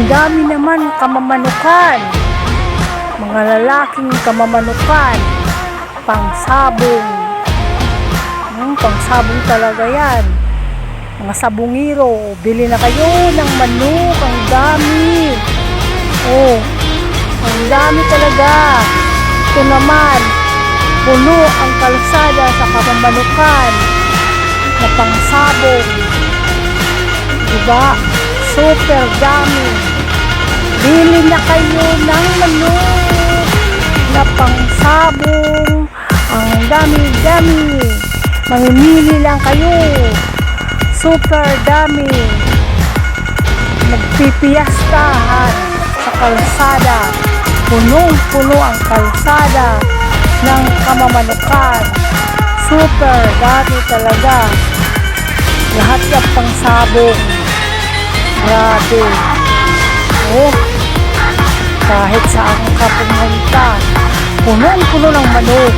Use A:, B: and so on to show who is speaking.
A: Ang dami naman kamamanukan, mga lalaking kamamanukan, pangsabong. Pangsabong talaga yan. Mga sabungiro, bili na kayo ng manok, ang dami. Ang dami talaga. Ito naman, puno ang kalsada sa kamamanukan na pangsabong. Diba? Super dami. Bili na kayo ng manok na pangsabong. Ang dami-dami. Mamimili lang kayo. Super dami. Nagpipiyastahan sa kalsada. Punong-puno ang kalsada ng kamamanukan. Super dami talaga. Lahat yung pangsabong. Grabe. Kahit saan ka pumunta, punong-puno ng manok.